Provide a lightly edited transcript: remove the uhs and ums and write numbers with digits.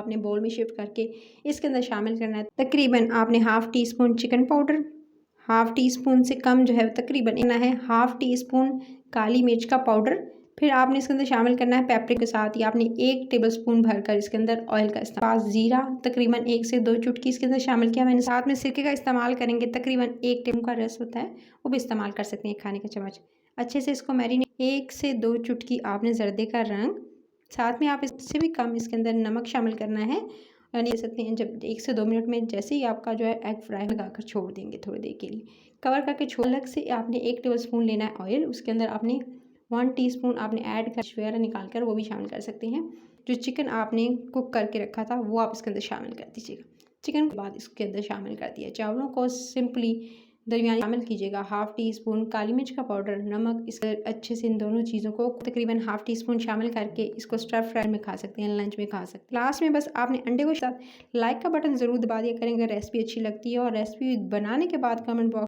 आपने बोल में शिफ्ट करके इसके अंदर शामिल करना है। तकरीबन आपने half tea spoon chicken powder, half tea spoon से कम जो है तकरीबन लेना है, हाफ़ टी स्पून काली मिर्च का पाउडर। फिर आपने इसके अंदर शामिल करना है पेपरिक के साथ ही आपने 1 टेबलस्पून भरकर इसके अंदर ऑयल का इस्तेमाल, ज़ीरा तकरीबन 1 से 2 चुटकी इसके अंदर शामिल किया मैंने। साथ में सिरके का इस्तेमाल करेंगे, तकरीबन 1 टेबल का रस होता है वो भी इस्तेमाल कर सकते हैं, खाने का चम्मच। अच्छे से इसको मैरिनेट, 1 से 2 चुटकी आपने जर्दे का रंग, साथ में आप इससे भी कम इसके अंदर नमक शामिल करना है। दे सकते हैं जब 1 से 2 मिनट में जैसे ही आपका जो है एग फ्राई लगाकर छोड़ देंगे थोड़ी देर के लिए, कवर करके छोड़। अलग से आपने 1 टेबलस्पून लेना है ऑयल, उसके अंदर आपने 1 टीस्पून आपने ऐड कर वगैरह निकाल कर वो भी शामिल कर सकते हैं। जो चिकन आपने कुक करके रखा था वो आप इसके अंदर शामिल कर दीजिएगा। चिकन के बाद इसके अंदर शामिल कर दिया। चावलों को सिंपली दरमियानी शामिल कीजिएगा। हाफ़ टी स्पून काली मिर्च का पाउडर, नमक, इस अच्छे से इन दोनों चीज़ों को तकरीबन हाफ़ टी स्पून शामिल करके इसको स्टर फ्राई में खा सकते हैं, लंच में खा सकते हैं। लास्ट में बस आपने अंडे को साथ लाइक का बटन ज़रूर दबा दिया करें अगर रेसिपी अच्छी लगती है, और रेसिपी बनाने के बाद कमेंट बॉक्स